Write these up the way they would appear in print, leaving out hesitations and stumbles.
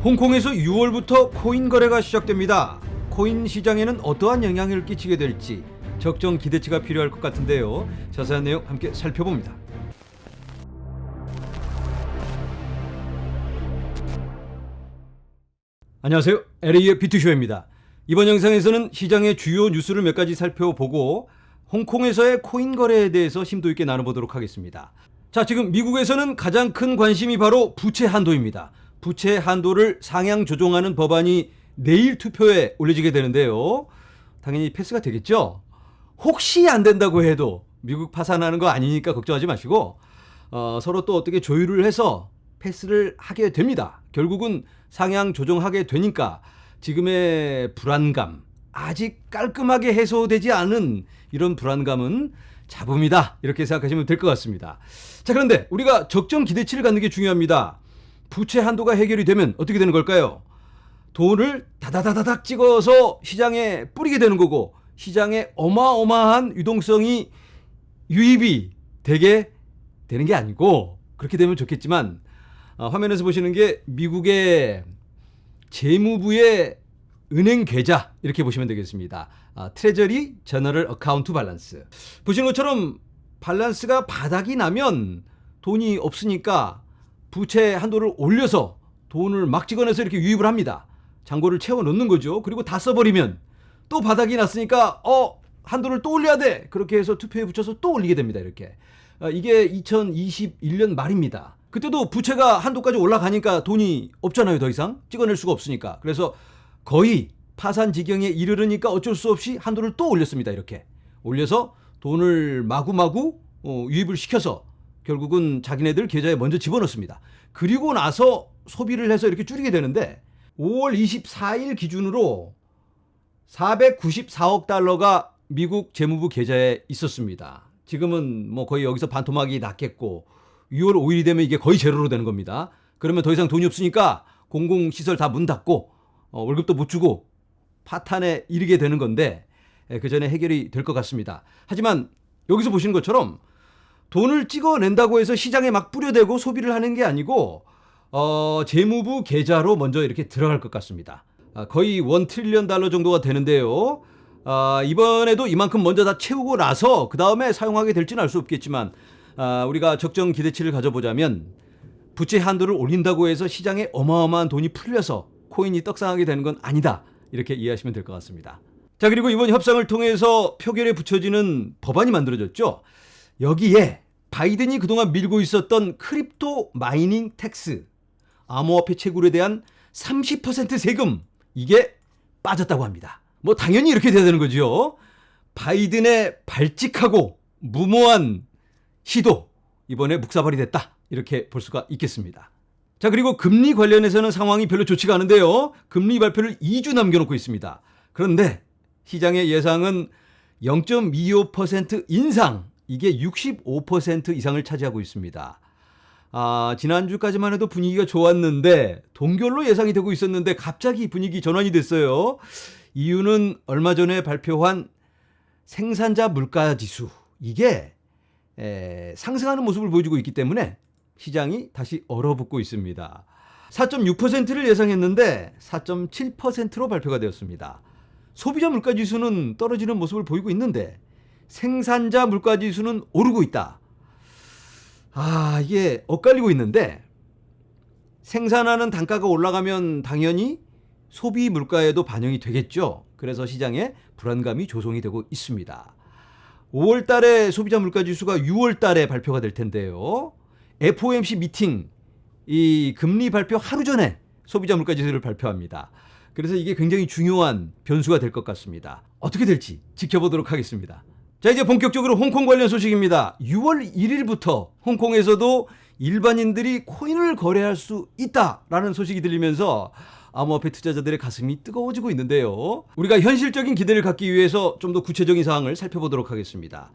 홍콩에서 6월부터 코인 거래가 시작됩니다. 코인 시장에는 어떠한 영향을 끼치게 될지 적정 기대치가 필요할 것 같은데요. 자세한 내용 함께 살펴봅니다. 안녕하세요. LA의 비투쇼입니다. 이번 영상에서는 시장의 주요 뉴스를 몇 가지 살펴보고 홍콩에서의 코인 거래에 대해서 심도 있게 나눠보도록 하겠습니다. 자, 지금 미국에서는 가장 큰 관심이 바로 부채 한도입니다. 부채 한도를 상향 조정하는 법안이 내일 투표에 올려지게 되는데요. 당연히 패스가 되겠죠. 혹시 안 된다고 해도 미국 파산하는 거 아니니까 걱정하지 마시고 서로 또 어떻게 조율을 해서 패스를 하게 됩니다. 결국은 상향 조정하게 되니까 지금의 불안감, 아직 깔끔하게 해소되지 않은 이런 불안감은 잡음이다, 이렇게 생각하시면 될 것 같습니다. 자, 그런데 우리가 적정 기대치를 갖는 게 중요합니다. 부채 한도가 해결이 되면 어떻게 되는 걸까요? 돈을 다다다닥 찍어서 시장에 뿌리게 되는 거고, 시장에 어마어마한 유동성이 유입이 되게 되는 게 아니고, 그렇게 되면 좋겠지만 화면에서 보시는 게 미국의 재무부의 은행 계좌, 이렇게 보시면 되겠습니다. 트레저리 저너럴 어카운트 밸런스. 보시는 것처럼 밸런스가 바닥이 나면 돈이 없으니까 부채 한도를 올려서 돈을 막 찍어내서 이렇게 유입을 합니다. 잔고를 채워 넣는 거죠. 그리고 다 써버리면 또 바닥이 났으니까 한도를 또 올려야 돼. 그렇게 해서 투표에 붙여서 또 올리게 됩니다. 이렇게. 이게 2021년 말입니다. 그때도 부채가 한도까지 올라가니까 돈이 없잖아요. 더 이상 찍어낼 수가 없으니까. 그래서 거의 파산 지경에 이르르니까 어쩔 수 없이 한도를 또 올렸습니다. 이렇게 올려서 돈을 마구마구 유입을 시켜서 결국은 자기네들 계좌에 먼저 집어넣습니다. 그리고 나서 소비를 해서 이렇게 줄이게 되는데 5월 24일 기준으로 494억 달러가 미국 재무부 계좌에 있었습니다. 지금은 뭐 거의 여기서 반토막이 났겠고 6월 5일이 되면 이게 거의 제로로 되는 겁니다. 그러면 더 이상 돈이 없으니까 공공시설 다 문 닫고 월급도 못 주고 파탄에 이르게 되는 건데 그 전에 해결이 될 것 같습니다. 하지만 여기서 보시는 것처럼 돈을 찍어낸다고 해서 시장에 막 뿌려대고 소비를 하는 게 아니고 재무부 계좌로 먼저 이렇게 들어갈 것 같습니다. 거의 1 트릴리언 달러 정도가 되는데요. 이번에도 이만큼 먼저 다 채우고 나서 그 다음에 사용하게 될지는 알 수 없겠지만 우리가 적정 기대치를 가져보자면 부채 한도를 올린다고 해서 시장에 어마어마한 돈이 풀려서 코인이 떡상하게 되는 건 아니다, 이렇게 이해하시면 될 것 같습니다. 자, 그리고 이번 협상을 통해서 표결에 붙여지는 법안이 만들어졌죠. 여기에 바이든이 그동안 밀고 있었던 크립토 마이닝 텍스, 암호화폐 채굴에 대한 30% 세금, 이게 빠졌다고 합니다. 뭐 당연히 이렇게 돼야 되는 거죠. 바이든의 발칙하고 무모한 시도, 이번에 묵사발이 됐다, 이렇게 볼 수가 있겠습니다. 자, 그리고 금리 관련해서는 상황이 별로 좋지가 않은데요. 금리 발표를 2주 남겨놓고 있습니다. 그런데 시장의 예상은 0.25% 인상, 이게 65% 이상을 차지하고 있습니다. 지난주까지만 해도 분위기가 좋았는데 동결로 예상이 되고 있었는데 갑자기 분위기 전환이 됐어요. 이유는 얼마 전에 발표한 생산자 물가지수, 이게 상승하는 모습을 보여주고 있기 때문에 시장이 다시 얼어붙고 있습니다. 4.6%를 예상했는데 4.7%로 발표가 되었습니다. 소비자 물가지수는 떨어지는 모습을 보이고 있는데 생산자 물가지수는 오르고 있다. 이게 엇갈리고 있는데 생산하는 단가가 올라가면 당연히 소비 물가에도 반영이 되겠죠. 그래서 시장에 불안감이 조성이 되고 있습니다. 5월 달에 소비자 물가지수가 6월 달에 발표가 될 텐데요. FOMC 미팅, 이 금리 발표 하루 전에 소비자 물가지수를 발표합니다. 그래서 이게 굉장히 중요한 변수가 될 것 같습니다. 어떻게 될지 지켜보도록 하겠습니다. 자, 이제 본격적으로 홍콩 관련 소식입니다. 6월 1일부터 홍콩에서도 일반인들이 코인을 거래할 수 있다라는 소식이 들리면서 암호화폐 투자자들의 가슴이 뜨거워지고 있는데요. 우리가 현실적인 기대를 갖기 위해서 좀 더 구체적인 사항을 살펴보도록 하겠습니다.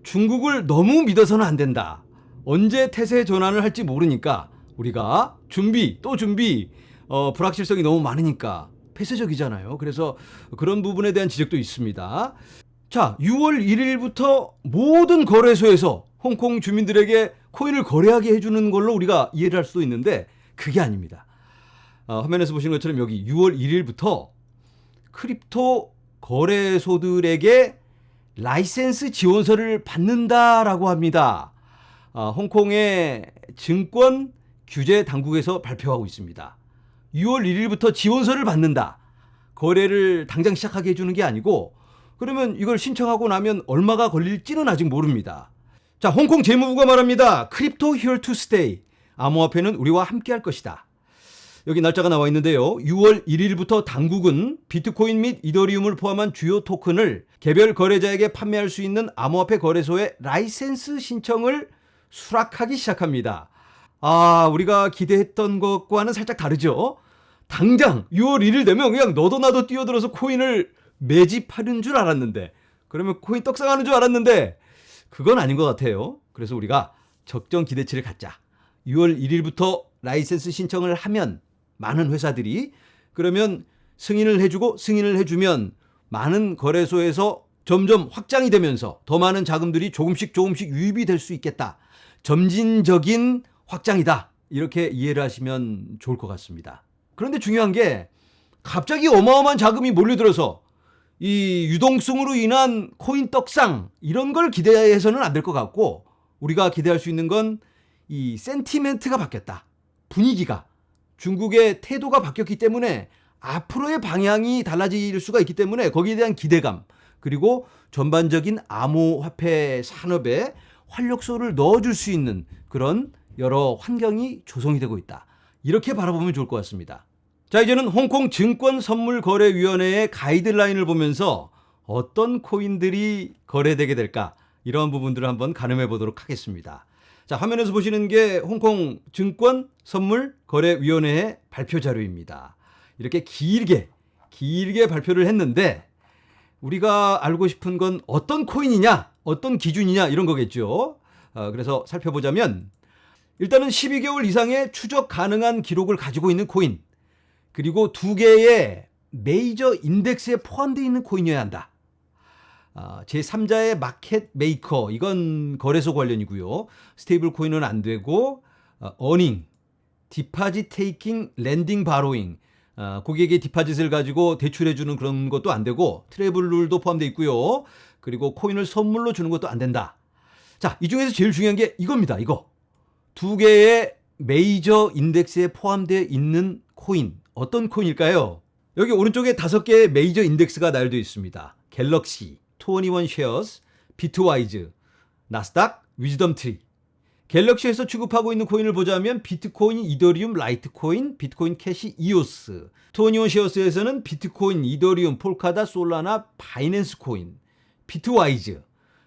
중국을 너무 믿어서는 안 된다. 언제 태세 전환을 할지 모르니까 우리가 준비, 불확실성이 너무 많으니까 폐쇄적이잖아요. 그래서 그런 부분에 대한 지적도 있습니다. 자, 6월 1일부터 모든 거래소에서 홍콩 주민들에게 코인을 거래하게 해주는 걸로 우리가 이해를 할 수도 있는데 그게 아닙니다. 화면에서 보시는 것처럼 여기 6월 1일부터 크립토 거래소들에게 라이센스 지원서를 받는다라고 합니다. 홍콩의 증권 규제 당국에서 발표하고 있습니다. 6월 1일부터 지원서를 받는다. 거래를 당장 시작하게 해주는 게 아니고 그러면 이걸 신청하고 나면 얼마가 걸릴지는 아직 모릅니다. 자, 홍콩 재무부가 말합니다. 크립토 here to stay. 암호화폐는 우리와 함께할 것이다. 여기 날짜가 나와 있는데요. 6월 1일부터 당국은 비트코인 및 이더리움을 포함한 주요 토큰을 개별 거래자에게 판매할 수 있는 암호화폐 거래소에 라이센스 신청을 수락하기 시작합니다. 우리가 기대했던 것과는 살짝 다르죠. 당장 6월 1일 되면 그냥 너도 나도 뛰어들어서 코인을 매집하는 줄 알았는데, 그러면 코인 떡상하는 줄 알았는데 그건 아닌 것 같아요. 그래서 우리가 적정 기대치를 갖자. 6월 1일부터 라이센스 신청을 하면 많은 회사들이 그러면 승인을 해주면 많은 거래소에서 점점 확장이 되면서 더 많은 자금들이 조금씩 유입이 될 수 있겠다. 점진적인 확장이다. 이렇게 이해를 하시면 좋을 것 같습니다. 그런데 중요한 게 갑자기 어마어마한 자금이 몰려들어서 이 유동성으로 인한 코인 떡상 이런 걸 기대해서는 안 될 것 같고, 우리가 기대할 수 있는 건 이 센티멘트가 바뀌었다. 분위기가, 중국의 태도가 바뀌었기 때문에 앞으로의 방향이 달라질 수가 있기 때문에 거기에 대한 기대감, 그리고 전반적인 암호화폐 산업에 활력소를 넣어줄 수 있는 그런 여러 환경이 조성이 되고 있다. 이렇게 바라보면 좋을 것 같습니다. 자, 이제는 홍콩 증권선물거래위원회의 가이드라인을 보면서 어떤 코인들이 거래되게 될까, 이런 부분들을 한번 가늠해 보도록 하겠습니다. 자, 화면에서 보시는 게 홍콩 증권선물거래위원회의 발표 자료입니다. 이렇게 길게 발표를 했는데 우리가 알고 싶은 건 어떤 코인이냐, 어떤 기준이냐, 이런 거겠죠. 그래서 살펴보자면 일단은 12개월 이상의 추적 가능한 기록을 가지고 있는 코인, 그리고 2개의 메이저 인덱스에 포함되어 있는 코인이어야 한다. 제3자의 마켓 메이커, 이건 거래소 관련이고요. 스테이블 코인은 안 되고, 어닝, 디파짓 테이킹, 랜딩 바로잉, 고객의 디파짓을 가지고 대출해주는 그런 것도 안 되고, 트래블 룰도 포함되어 있고요. 그리고 코인을 선물로 주는 것도 안 된다. 자, 이 중에서 제일 중요한 게 이겁니다. 이거 2개의 메이저 인덱스에 포함되어 있는 코인, 어떤 코인일까요? 여기 오른쪽에 5개의 메이저 인덱스가 나열되어 있습니다. 갤럭시, 21 쉐어스, 비트와이즈, 나스닥, 위즈덤트리. 갤럭시에서 취급하고 있는 코인을 보자면 비트코인, 이더리움, 라이트코인, 비트코인 캐시, 이오스. 21 쉐어스에서는 비트코인, 이더리움, 폴카다, 솔라나, 바이낸스 코인. 비트와이즈,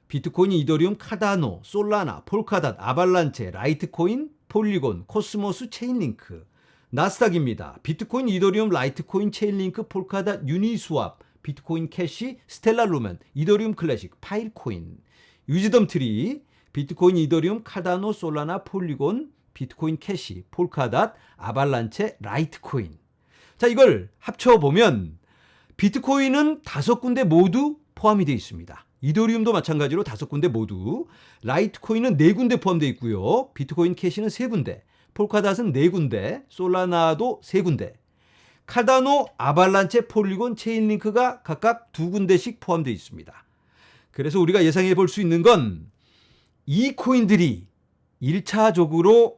비트코인, 이더리움, 카다노, 솔라나, 폴카닷, 아발란체, 라이트코인, 폴리곤, 코스모스, 체인링크. 나스닥입니다. 비트코인, 이더리움, 라이트코인, 체인링크, 폴카닷, 유니스왑, 비트코인 캐시, 스텔라 루멘, 이더리움 클래식, 파일코인. 위즈덤트리, 비트코인, 이더리움, 카다노, 솔라나, 폴리곤, 비트코인 캐시, 폴카닷, 아발란체, 라이트코인. 자, 이걸 합쳐보면 비트코인은 5군데 모두 포함이 되어 있습니다. 이더리움도 마찬가지로 5군데 모두, 라이트코인은 4군데 포함되어 있고요. 비트코인 캐시는 3군데, 폴카닷은 4군데, 솔라나도 3군데, 카다노, 아발란체, 폴리곤, 체인링크가 각각 2군데씩 포함되어 있습니다. 그래서 우리가 예상해 볼 수 있는 건 이 코인들이 1차적으로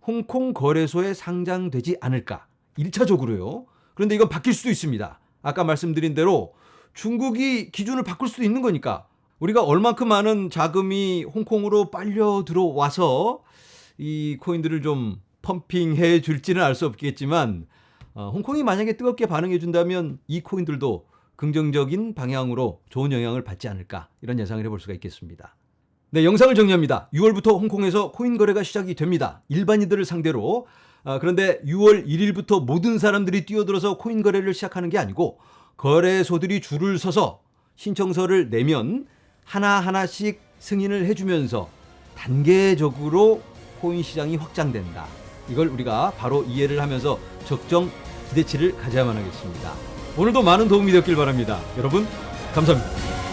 홍콩 거래소에 상장되지 않을까. 1차적으로요. 그런데 이건 바뀔 수도 있습니다. 아까 말씀드린 대로 중국이 기준을 바꿀 수도 있는 거니까 우리가 얼만큼 많은 자금이 홍콩으로 빨려 들어와서 이 코인들을 좀 펌핑해 줄지는 알 수 없겠지만, 홍콩이 만약에 뜨겁게 반응해 준다면 이 코인들도 긍정적인 방향으로 좋은 영향을 받지 않을까, 이런 예상을 해볼 수가 있겠습니다. 네, 영상을 정리합니다. 6월부터 홍콩에서 코인 거래가 시작이 됩니다. 일반인들을 상대로. 그런데 6월 1일부터 모든 사람들이 뛰어들어서 코인 거래를 시작하는 게 아니고 거래소들이 줄을 서서 신청서를 내면 하나하나씩 승인을 해주면서 단계적으로 코인 시장이 확장된다. 이걸 우리가 바로 이해를 하면서 적정 기대치를 가져야만 하겠습니다. 오늘도 많은 도움이 되었길 바랍니다. 여러분, 감사합니다.